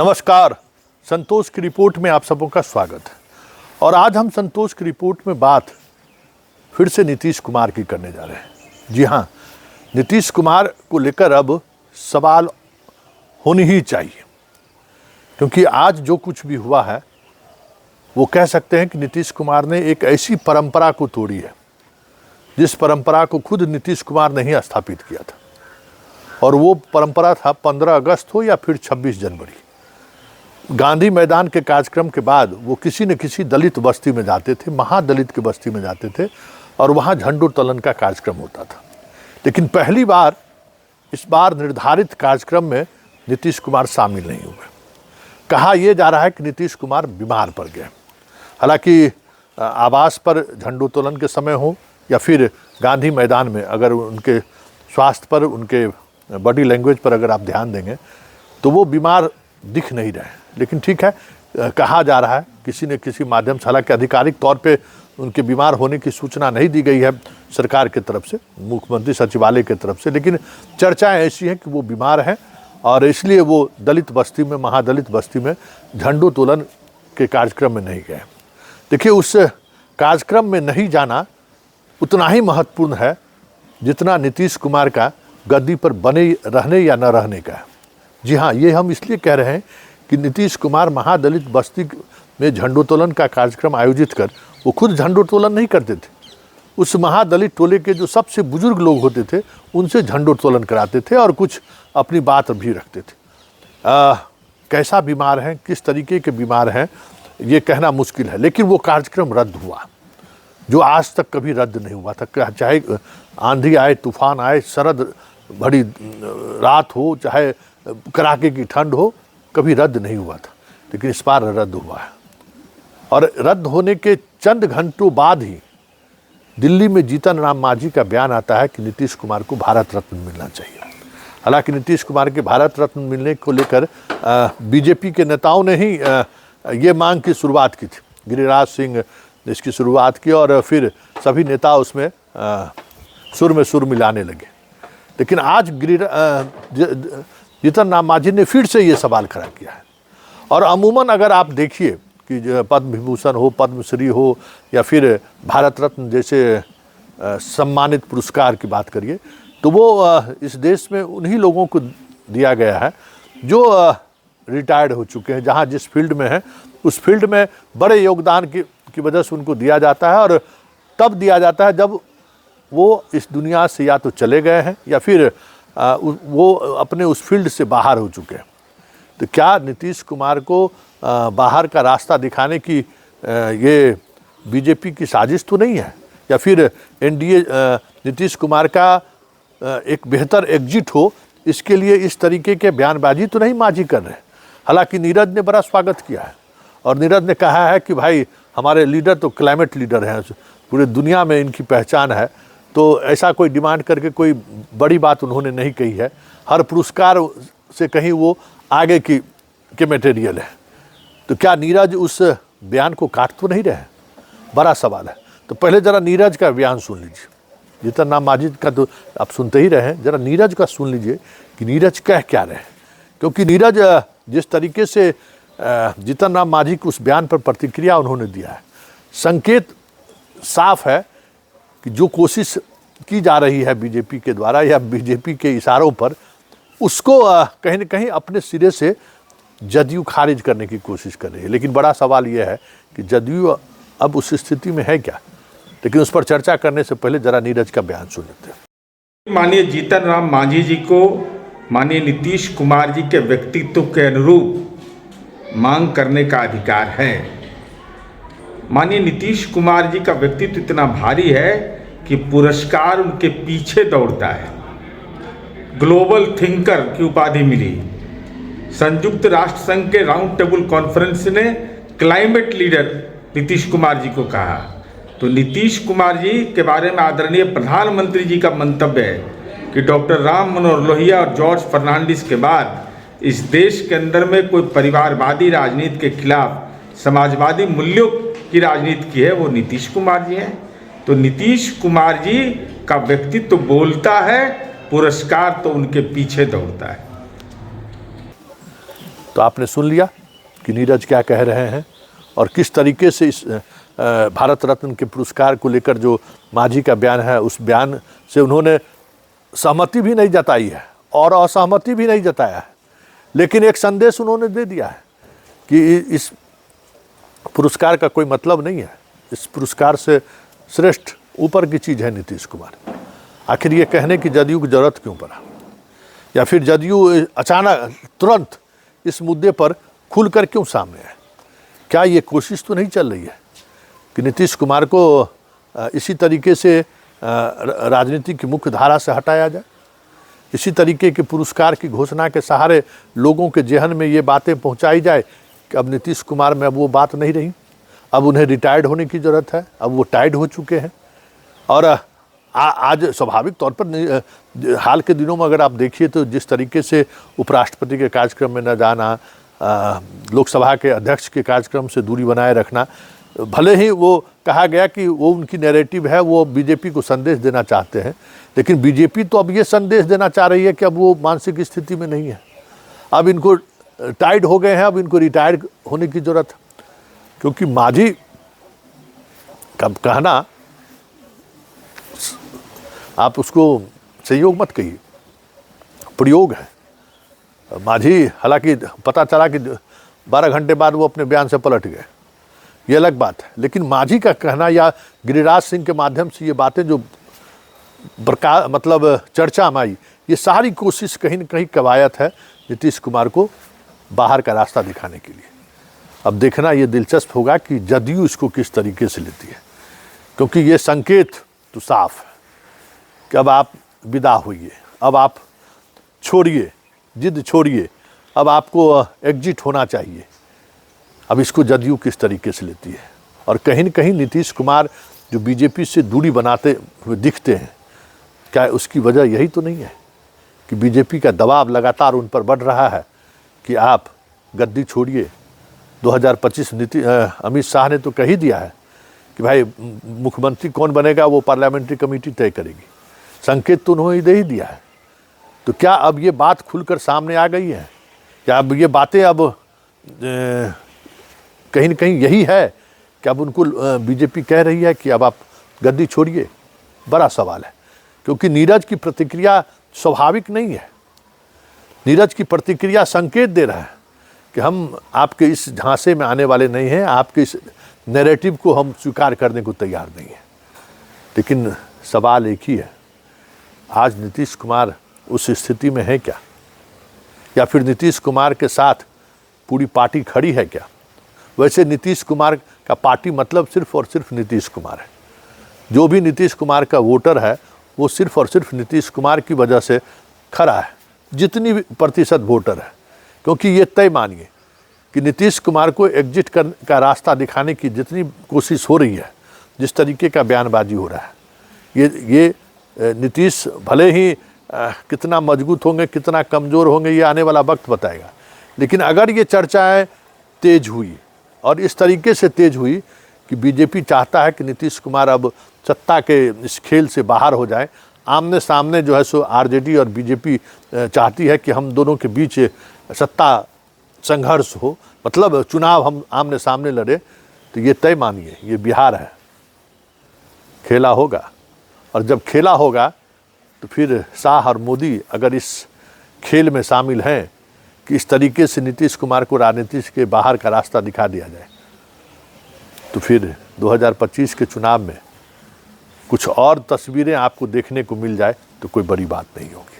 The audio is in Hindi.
नमस्कार, संतोष की रिपोर्ट में आप सबों का स्वागत है। और आज हम संतोष की रिपोर्ट में बात फिर से नीतीश कुमार की करने जा रहे हैं। जी हाँ, नीतीश कुमार को लेकर अब सवाल होनी ही चाहिए, क्योंकि आज जो कुछ भी हुआ है वो कह सकते हैं कि नीतीश कुमार ने एक ऐसी परंपरा को तोड़ी है जिस परंपरा को खुद नीतीश कुमार ने ही स्थापित किया था। और वो परंपरा था 15 अगस्त हो या फिर 26 जनवरी, गांधी मैदान के कार्यक्रम के बाद वो किसी न किसी दलित बस्ती में जाते थे, महादलित की बस्ती में जाते थे और वहाँ झंडोत्तोलन का कार्यक्रम होता था। लेकिन पहली बार इस बार निर्धारित कार्यक्रम में नीतीश कुमार शामिल नहीं हुए। कहा यह जा रहा है कि नीतीश कुमार बीमार पड़ गए। हालांकि आवास पर झंडोत्तोलन के समय हो या फिर गांधी मैदान में, अगर उनके स्वास्थ्य पर, उनके बॉडी लैंग्वेज पर अगर आप ध्यान देंगे तो वो बीमार दिख नहीं रहे। लेकिन ठीक है, कहा जा रहा है किसी न किसी माध्यम से, हालांकि आधिकारिक तौर पे उनके बीमार होने की सूचना नहीं दी गई है सरकार की तरफ से, मुख्यमंत्री सचिवालय की तरफ से, लेकिन चर्चाएं ऐसी हैं कि वो बीमार हैं और इसलिए वो दलित बस्ती में, महादलित बस्ती में झंडोत्तोलन के कार्यक्रम में नहीं गए। देखिए, उस कार्यक्रम में नहीं जाना उतना ही महत्वपूर्ण है जितना नीतीश कुमार का गद्दी पर बने रहने या न रहने का है। जी हाँ, ये हम इसलिए कह रहे हैं कि नीतीश कुमार महादलित बस्ती में झंडोत्तोलन का कार्यक्रम आयोजित कर, वो खुद झंडोत्तोलन नहीं करते थे, उस महादलित टोले के जो सबसे बुजुर्ग लोग होते थे उनसे झंडोत्तोलन कराते थे और कुछ अपनी बात भी रखते थे। कैसा बीमार हैं, किस तरीके के बीमार हैं, ये कहना मुश्किल है, लेकिन वो कार्यक्रम रद्द हुआ जो आज तक कभी रद्द नहीं हुआ था। चाहे आंधी आए, तूफान आए, शरद भरी रात हो, चाहे कड़ाके की ठंड हो, कभी रद्द नहीं हुआ था, लेकिन इस बार रद्द हुआ है। और रद्द होने के चंद घंटों बाद ही दिल्ली में जीतन राम मांझी का बयान आता है कि नीतीश कुमार को भारत रत्न मिलना चाहिए। हालांकि नीतीश कुमार के भारत रत्न मिलने को लेकर बीजेपी के नेताओं ने ही ये मांग की शुरुआत की थी। गिरिराज सिंह ने इसकी शुरुआत की और फिर सभी नेता उसमें सुर में सुर मिलाने लगे। लेकिन आज जीतन राम मांझी ने फिर से ये सवाल खड़ा किया है। और अमूमन अगर आप देखिए कि पद्म विभूषण हो, पद्मश्री हो या फिर भारत रत्न जैसे सम्मानित पुरस्कार की बात करिए, तो वो इस देश में उन्हीं लोगों को दिया गया है जो रिटायर्ड हो चुके हैं, जहाँ जिस फील्ड में है उस फील्ड में बड़े योगदान की वजह से उनको दिया जाता है। और तब दिया जाता है जब वो इस दुनिया से या तो चले गए हैं या फिर वो अपने उस फील्ड से बाहर हो चुके हैं। तो क्या नीतीश कुमार को बाहर का रास्ता दिखाने की ये बीजेपी की साजिश तो नहीं है, या फिर एनडीए नीतीश कुमार का एक बेहतर एग्जिट हो, इसके लिए इस तरीके के बयानबाजी तो नहीं मांझी कर रहे। हालांकि नीरज ने बड़ा स्वागत किया है और नीरज ने कहा है कि भाई हमारे लीडर तो क्लाइमेट लीडर हैं, पूरे दुनिया में इनकी पहचान है, तो ऐसा कोई डिमांड करके कोई बड़ी बात उन्होंने नहीं कही है। हर पुरस्कार से कहीं वो आगे के मटेरियल है। तो क्या नीरज उस बयान को काट तो नहीं रहे? बड़ा सवाल है। तो पहले ज़रा नीरज का बयान सुन लीजिए। जीतन राम मांझी का तो आप सुनते ही रहे हैं, ज़रा नीरज का सुन लीजिए कि नीरज कह क्या रहे हैं। क्योंकि नीरज जिस तरीके से जीतन राम मांझी के उस बयान पर प्रतिक्रिया उन्होंने दिया है, संकेत साफ है कि जो कोशिश की जा रही है बीजेपी के द्वारा या बीजेपी के इशारों पर, उसको कहीं न कहीं अपने सिरे से जदयू खारिज करने की कोशिश कर रही है। लेकिन बड़ा सवाल यह है कि जदयू अब उस स्थिति में है क्या? लेकिन उस पर चर्चा करने से पहले जरा नीरज का बयान सुन लेते हैं। माननीय जीतन राम मांझी जी को माननीय नीतीश कुमार जी के व्यक्तित्व के अनुरूप मांग करने का अधिकार है। माननीय नीतीश कुमार जी का व्यक्तित्व इतना भारी है कि पुरस्कार उनके पीछे दौड़ता है। ग्लोबल थिंकर की उपाधि मिली। संयुक्त राष्ट्र संघ के राउंड टेबल कॉन्फ्रेंस ने क्लाइमेट लीडर नीतीश कुमार जी को कहा। तो नीतीश कुमार जी के बारे में आदरणीय प्रधानमंत्री जी का मंतव्य है कि डॉक्टर राम मनोहर लोहिया और जॉर्ज फर्नांडिस के बाद इस देश के अंदर में कोई परिवारवादी राजनीति के खिलाफ समाजवादी मूल्यों की राजनीति की है वो नीतीश कुमार जी हैं। तो नीतीश कुमार जी का व्यक्तित्व तो बोलता है, पुरस्कार तो उनके पीछे दौड़ता है। तो आपने सुन लिया कि नीरज क्या कह रहे हैं और किस तरीके से इस भारत रत्न के पुरस्कार को लेकर जो मांझी का बयान है, उस बयान से उन्होंने सहमति भी नहीं जताई है और असहमति भी नहीं जताया है, लेकिन एक संदेश उन्होंने दे दिया है कि इस पुरस्कार का कोई मतलब नहीं है, इस पुरस्कार से श्रेष्ठ ऊपर की चीज़ है नीतीश कुमार। आखिर ये कहने की जदयू की जरूरत क्यों पड़ा, या फिर जदयू अचानक तुरंत इस मुद्दे पर खुलकर क्यों सामने आए? क्या ये कोशिश तो नहीं चल रही है कि नीतीश कुमार को इसी तरीके से राजनीति की मुख्य धारा से हटाया जाए, इसी तरीके के पुरस्कार की घोषणा के सहारे लोगों के जेहन में ये बातें पहुंचाई जाए कि अब नीतीश कुमार में अब वो बात नहीं रही, अब उन्हें रिटायर्ड होने की ज़रूरत है, अब वो टायर्ड हो चुके हैं। और आज स्वाभाविक तौर पर हाल के दिनों में अगर आप देखिए तो जिस तरीके से उपराष्ट्रपति के कार्यक्रम में न जाना, लोकसभा के अध्यक्ष के कार्यक्रम से दूरी बनाए रखना, भले ही वो कहा गया कि वो उनकी नैरेटिव है, वो बीजेपी को संदेश देना चाहते हैं, लेकिन बीजेपी तो अब ये संदेश देना चाह रही है कि अब वो मानसिक स्थिति में नहीं है, अब इनको टायर्ड हो गए हैं, अब इनको रिटायर्ड होने की ज़रूरत है। क्योंकि मांझी का कहना, आप उसको संयोग मत कहिए, प्रयोग है। मांझी हालांकि पता चला कि 12 घंटे बाद वो अपने बयान से पलट गए, ये अलग बात है, लेकिन मांझी का कहना या गिरिराज सिंह के माध्यम से ये बातें जो मतलब चर्चा में आई, ये सारी कोशिश कहीं न कहीं कवायद है नीतीश कुमार को बाहर का रास्ता दिखाने के लिए। अब देखना ये दिलचस्प होगा कि जदयू इसको किस तरीके से लेती है, क्योंकि ये संकेत तो साफ है कि अब आप विदा होइए, अब आप छोड़िए, जिद छोड़िए, अब आपको एग्जिट होना चाहिए। अब इसको जदयू किस तरीके से लेती है, और कहीं न कहीं नीतीश कुमार जो बीजेपी से दूरी बनाते हुए दिखते हैं, क्या उसकी वजह यही तो नहीं है कि बीजेपी का दबाव लगातार उन पर बढ़ रहा है कि आप गद्दी छोड़िए। 2025 अमित शाह ने तो कह ही दिया है कि भाई मुख्यमंत्री कौन बनेगा वो पार्लियामेंट्री कमेटी तय करेगी, संकेत तो उन्होंने दे ही दिया है। तो क्या अब ये बात खुलकर सामने आ गई है, क्या अब ये बातें अब कहीं न कहीं यही है कि अब उनको बीजेपी कह रही है कि अब आप गद्दी छोड़िए? बड़ा सवाल है, क्योंकि नीरज की प्रतिक्रिया स्वाभाविक नहीं है। नीरज की प्रतिक्रिया संकेत दे रहा है कि हम आपके इस झांसे में आने वाले नहीं हैं, आपके इस नैरेटिव को हम स्वीकार करने को तैयार नहीं है। लेकिन सवाल एक ही है, आज नीतीश कुमार उस स्थिति में है क्या, या फिर नीतीश कुमार के साथ पूरी पार्टी खड़ी है क्या? वैसे नीतीश कुमार का पार्टी मतलब सिर्फ और सिर्फ नीतीश कुमार है। जो भी नीतीश कुमार का वोटर है वो सिर्फ और सिर्फ नीतीश कुमार की वजह से खड़ा है, जितनी भी प्रतिशत वोटर है। क्योंकि ये तय मानिए कि नीतीश कुमार को एग्जिट का रास्ता दिखाने की जितनी कोशिश हो रही है, जिस तरीके का बयानबाजी हो रहा है, ये नीतीश भले ही कितना मजबूत होंगे, कितना कमज़ोर होंगे, ये आने वाला वक्त बताएगा। लेकिन अगर ये चर्चाएं तेज हुई और इस तरीके से तेज हुई कि बीजेपी चाहता है कि नीतीश कुमार अब सत्ता के इस खेल से बाहर हो जाए, आमने सामने जो है सो आरजेडी और बीजेपी चाहती है कि हम दोनों के बीच सत्ता संघर्ष हो, मतलब चुनाव हम आमने सामने लड़े, तो ये तय मानिए ये बिहार है, खेला होगा। और जब खेला होगा तो फिर शाह और मोदी अगर इस खेल में शामिल हैं कि इस तरीके से नीतीश कुमार को राजनीति के बाहर का रास्ता दिखा दिया जाए, तो फिर 2025 के चुनाव में कुछ और तस्वीरें आपको देखने को मिल जाए तो कोई बड़ी बात नहीं होगी।